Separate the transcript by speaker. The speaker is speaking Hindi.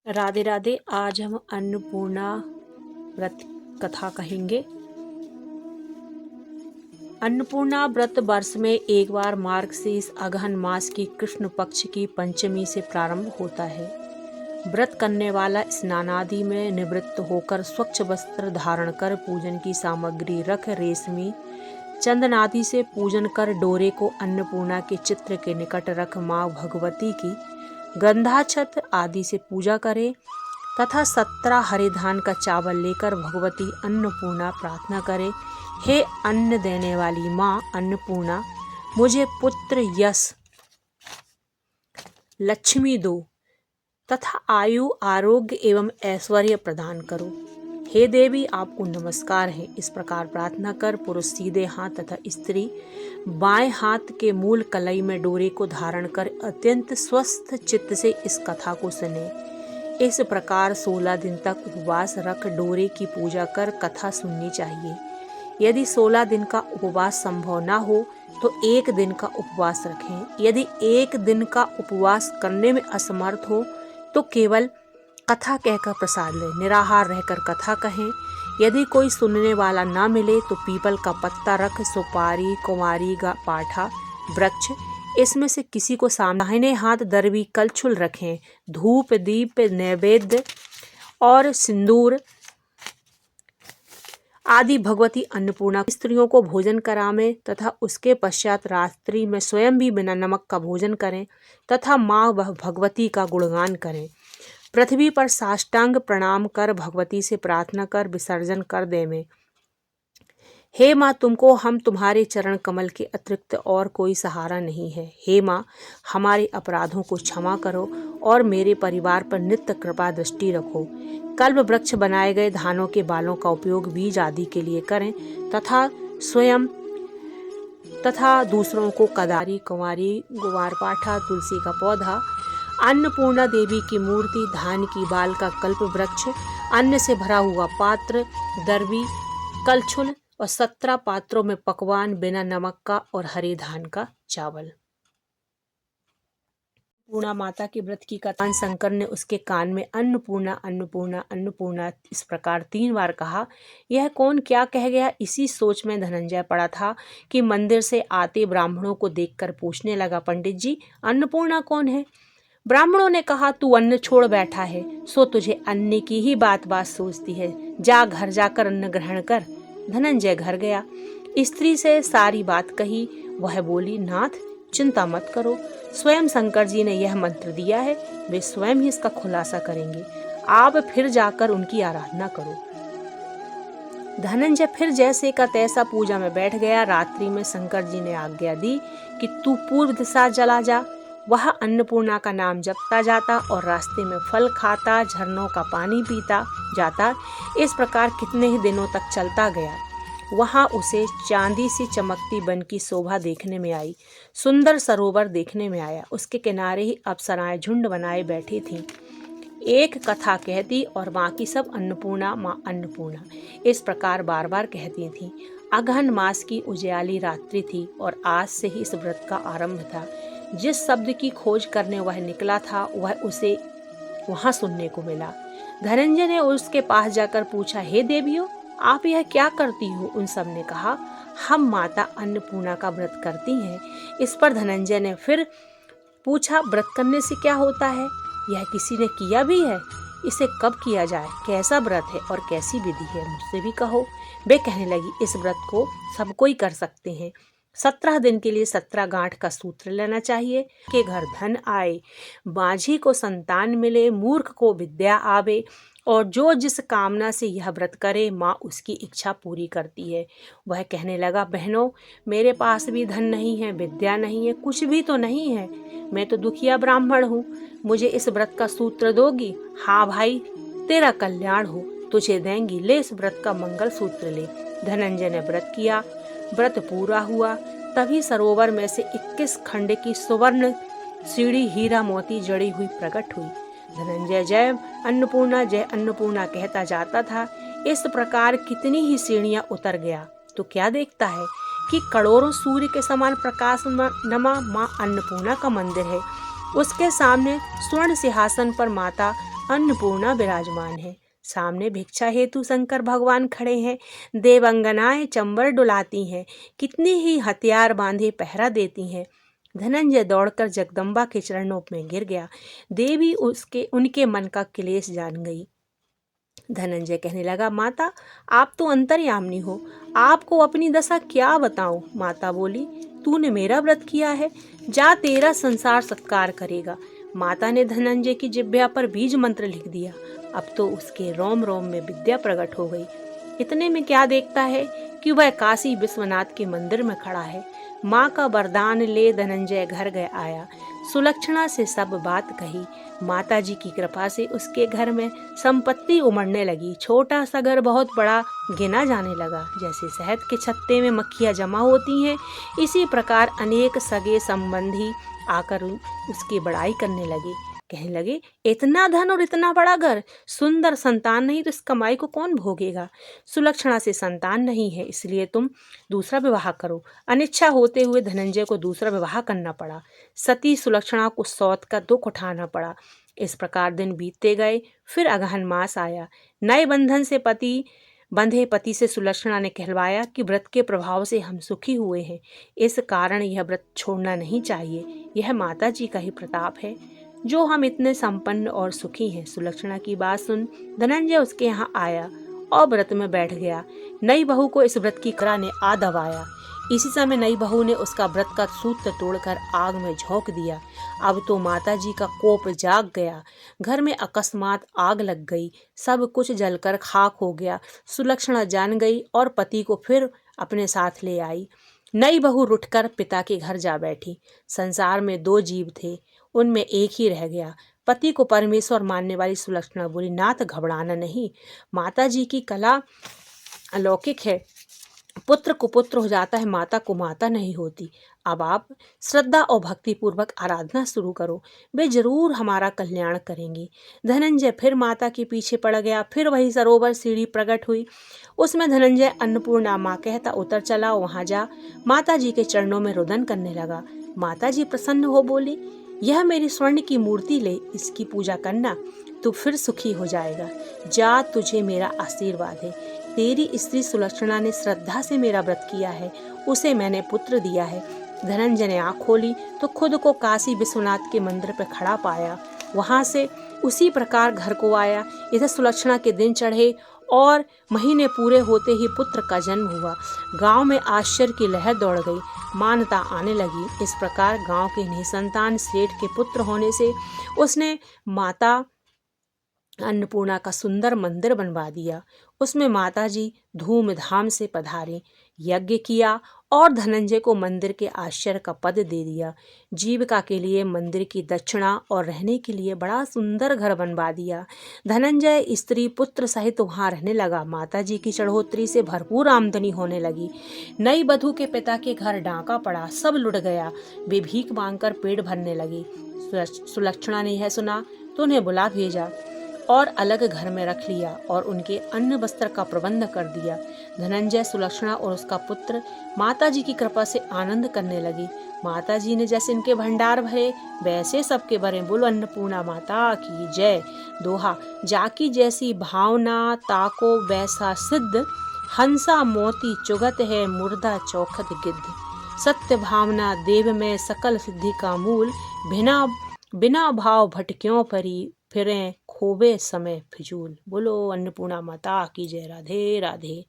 Speaker 1: राधे राधे। आज हम अन्नपूर्णा व्रत कथा कहेंगे। अन्नपूर्णा व्रत वर्ष में एक बार मार्गशीर्ष अगहन मास की कृष्ण पक्ष की पंचमी से प्रारंभ होता है। व्रत करने वाला स्नानादि में निवृत्त होकर स्वच्छ वस्त्र धारण कर पूजन की सामग्री रख रेशमी चंदन आदि से पूजन कर डोरे को अन्नपूर्णा के चित्र के निकट रख माँ भगवती की गंधाक्षत आदि से पूजा करे तथा 17 हरे धान का चावल लेकर भगवती अन्नपूर्णा प्रार्थना करे, हे अन्न देने वाली माँ अन्नपूर्णा, मुझे पुत्र यश लक्ष्मी दो तथा आयु आरोग्य एवं ऐश्वर्य प्रदान करो। हे देवी, आपको नमस्कार है। इस प्रकार प्रार्थना कर पुरुष सीधे हाथ तथा स्त्री बाएं हाथ के मूल कलाई में डोरे को धारण कर अत्यंत स्वस्थ चित्त से इस कथा को सुने। इस प्रकार 16 दिन तक उपवास रख डोरे की पूजा कर कथा सुननी चाहिए। यदि 16 दिन का उपवास संभव न हो तो 1 दिन का उपवास रखें। यदि 1 दिन का उपवास करने में असमर्थ हो तो केवल कथा कहकर प्रसाद लें, निराहार रहकर कथा कहें। यदि कोई सुनने वाला ना मिले तो पीपल का पत्ता रख सुपारी कुमारी पाठा वृक्ष इसमें से किसी को सामने दाहिने हाथ दरबी कलछुल रखें। धूप दीप नैवेद्य और सिंदूर आदि भगवती अन्नपूर्णा स्त्रियों को भोजन करावें तथा उसके पश्चात रात्रि में स्वयं भी बिना नमक का भोजन करें तथा माँ भगवती का गुणगान करें। पृथ्वी पर साष्टांग प्रणाम कर भगवती से प्रार्थना कर विसर्जन कर देवें। हे माँ, तुमको हम तुम्हारे चरण कमल के अतिरिक्त और कोई सहारा नहीं है। हे माँ, हमारे अपराधों को क्षमा करो और मेरे परिवार पर नित्य कृपा दृष्टि रखो। कल्प वृक्ष बनाए गए धानों के बालों का उपयोग बीज आदि के लिए करें तथा स्वयं तथा दूसरों को कदारी कुमारी गुवारपाठा तुलसी का पौधा अन्नपूर्णा देवी की मूर्ति धान की बाल का कल्प वृक्ष अन्न से भरा हुआ पात्र दरबी कलछुल और 17 पात्रों में पकवान बिना नमक का और हरे धान का चावल। पूर्णा माता के व्रत की कथा शंकर ने उसके कान में अन्नपूर्णा अन्नपूर्णा अन्नपूर्णा इस प्रकार 3 बार कहा। यह कौन क्या कह गया, इसी सोच में धनंजय पड़ा था कि मंदिर से आते ब्राह्मणों को देखकर पूछने लगा, पंडित जी, अन्नपूर्णा कौन है? ब्राह्मणों ने कहा, तू अन्न छोड़ बैठा है सो तुझे अन्न की ही बात सोचती है। जा घर जाकर अन्न ग्रहण कर। धनंजय घर गया, स्त्री से सारी बात कही। वह बोली, नाथ चिंता मत करो, स्वयं शंकर जी ने यह मंत्र दिया है, वे स्वयं ही इसका खुलासा करेंगे। आप फिर जाकर उनकी आराधना करो। धनंजय फिर जैसे का तैसा पूजा में बैठ गया। रात्रि में शंकर जी ने आज्ञा दी कि तू पूर्व दिशा चला जा। वह अन्नपूर्णा का नाम जपता जाता और रास्ते में फल खाता, झरनों का पानी पीता जाता। इस प्रकार कितने ही दिनों तक चलता गया। वहां उसे चांदी सी चमकती वन की शोभा देखने में आई। सुंदर सरोवर देखने में आया। उसके किनारे ही अप्सराएं झुंड बनाए बैठी थीं। एक कथा कहती और बाकी सब अन्नपूर्णा माँ अन्नपूर्णा इस प्रकार बार बार कहती थीं। अगहन मास की उजियाली रात्रि थी और आज से ही इस व्रत का आरंभ था। जिस शब्द की खोज करने वह निकला था वह उसे वहां सुनने को मिला। धनंजय ने उसके पास जाकर पूछा, हे देवियों, आप यह क्या करती हो? उन सब ने कहा, हम माता अन्नपूर्णा का व्रत करती हैं। इस पर धनंजय ने फिर पूछा, व्रत करने से क्या होता है? यह किसी ने किया भी है? इसे कब किया जाए? कैसा व्रत है और कैसी विधि है? मुझसे भी कहो। वे कहने लगी, इस व्रत को सब कोई कर सकते हैं। 17 दिन के लिए 17 गांठ का सूत्र लेना चाहिए कि घर धन आए, बांझी को संतान मिले, मूर्ख को विद्या आवे और जो जिस कामना से यह व्रत करे माँ उसकी इच्छा पूरी करती है। वह कहने लगा, बहनों, मेरे पास भी धन नहीं है, विद्या नहीं है, कुछ भी तो नहीं है। मैं तो दुखिया ब्राह्मण हूँ। मुझे इस व्रत का सूत्र दोगी? हाँ भाई, तेरा कल्याण हो, तुझे देंगी। ले इस व्रत का मंगल सूत्र ले। धनंजय ने व्रत किया। व्रत पूरा हुआ। तभी सरोवर में से 21 खंड की सुवर्ण सीढ़ी हीरा मोती जड़ी हुई प्रकट हुई। धनंजय जय अन्नपूर्णा कहता जाता था। इस प्रकार कितनी ही सीढ़ियां उतर गया तो क्या देखता है कि करोड़ों सूर्य के समान प्रकाश नमा माँ अन्नपूर्णा का मंदिर है। उसके सामने स्वर्ण सिंहासन पर माता अन्नपूर्णा विराजमान है। सामने भिक्षा हेतु शंकर भगवान खड़े हैं। देवंगनाएं चंबर डुलाती हैं। कितने ही हथियार बांधे पहरा देती हैं। धनंजय दौड़कर जगदम्बा के चरणों में गिर गया। देवी उनके मन का क्लेश जान गई। धनंजय कहने लगा, माता आप तो अंतर्यामिनी हो, आपको अपनी दशा क्या बताऊं। माता बोली, तूने मेरा व्रत किया है, जा तेरा संसार सत्कार करेगा। माता ने धनंजय की जिह्वा पर बीज मंत्र लिख दिया। अब तो उसके रोम रोम में विद्या प्रकट हो गई। इतने में क्या देखता है कि वह काशी विश्वनाथ के मंदिर में खड़ा है। माँ का वरदान ले धनंजय घर गया आया। सुलक्षणा से सब बात कही। माता जी की कृपा से उसके घर में संपत्ति उमड़ने लगी। छोटा सा घर बहुत बड़ा गिना जाने लगा। जैसे शहद के छत्ते में मक्खियाँ जमा होती हैं, इसी प्रकार अनेक सगे संबंधी आकर उसकी बड़ाई करने लगे। कहने लगे, इतना धन और इतना बड़ा घर, सुंदर संतान नहीं तो इस कमाई को कौन भोगेगा। सुलक्षणा से संतान नहीं है, इसलिए तुम दूसरा विवाह करो। अनिच्छा होते हुए धनंजय को दूसरा विवाह करना पड़ा। सती सुलक्षणा को सौत का दुख उठाना पड़ा। इस प्रकार दिन बीतते गए। फिर अगहन मास आया। नए बंधन से बंधे पति से सुलक्षणा ने कहलवाया कि व्रत के प्रभाव से हम सुखी हुए हैं, इस कारण यह व्रत छोड़ना नहीं चाहिए। यह माता जी का ही प्रताप है जो हम इतने संपन्न और सुखी हैं। सुलक्षणा की बात सुन धनंजय उसके यहाँ आया और व्रत में बैठ गया। नई बहू को इस व्रत की करा ने आ दबाया। इसी समय नई बहू ने उसका व्रत का सूत्र तोड़कर आग में झोंक दिया। अब तो माता जी का कोप जाग गया। घर में अकस्मात आग लग गई। सब कुछ जलकर खाक हो गया। सुलक्षणा जान गई और पति को फिर अपने साथ ले आई। नई बहू रुठकर पिता के घर जा बैठी। संसार में 2 जीव थे, उनमें एक ही रह गया। पति को परमेश्वर मानने वाली सुलक्षणा बोली, नाथ घबराना नहीं, माता जी की कला अलौकिक है। पुत्र कुपुत्र हो जाता है, माता को माता नहीं होती। अब आप श्रद्धा और भक्ति पूर्वक आराधना शुरू करो, वे जरूर हमारा कल्याण करेंगी। धनंजय फिर माता के पीछे पड़ गया। फिर वही सरोवर सीढ़ी प्रकट हुई। उसमें धनंजय अन्नपूर्णा माँ कहता उतर चला। वहां जा माता जी के चरणों में रुदन करने लगा। माता जी प्रसन्न हो बोली, यह मेरी स्वर्ण की मूर्ति ले, इसकी पूजा करना, तू फिर सुखी हो जाएगा। जा, तुझे मेरा आशीर्वाद है। तेरी स्त्री सुलक्षणा ने श्रद्धा से मेरा व्रत किया है, उसे मैंने पुत्र दिया है। धनंजय ने आँख खोली तो खुद को काशी विश्वनाथ के मंदिर पर खड़ा पाया। वहां से उसी प्रकार घर को आया। इधर सुलक्षणा के दिन चढ़े और महीने पूरे होते ही पुत्र का जन्म हुआ। गांव में आश्चर्य की लहर दौड़ गई। मान्यता आने लगी। इस प्रकार गांव के निसंतान सेठ के पुत्र होने से उसने माता अन्नपूर्णा का सुंदर मंदिर बनवा दिया। उसमें माताजी धूमधाम से पधारे, यज्ञ किया और धनंजय को मंदिर के आश्चर्य का पद दे दिया। जीविका के लिए मंदिर की दक्षिणा और रहने के लिए बड़ा सुंदर घर बनवा दिया। धनंजय स्त्री पुत्र सहित वहां रहने लगा। माताजी की चढ़ोतरी से भरपूर आमदनी होने लगी। नई वधू के पिता के घर डाका पड़ा, सब लुट गया। वे भीख मांगकर पेट भरने लगी। सुलक्षणा ने यह सुना तो उन्हें बुला भेजा और अलग घर में रख लिया और उनके अन्न वस्त्र का प्रबंध कर दिया। धनंजय, सुलक्षणा और उसका पुत्र माताजी की कृपा से आनंद करने लगी। माताजी ने जैसे इनके भंडार भरे वैसे सबके भरे। बोलो अन्नपूर्णा माता की जय। दोहा, जाकी जैसी भावना ताको वैसा सिद्ध, हंसा मोती चुगत है मुर्दा चौखट गिद्ध। सत्य भावना देव में सकल सिद्धि का मूल, बिना भाव भटक्यों परी फिरें खोबे समय फिजूल। बोलो अन्नपूर्णा माता की जय। राधे राधे।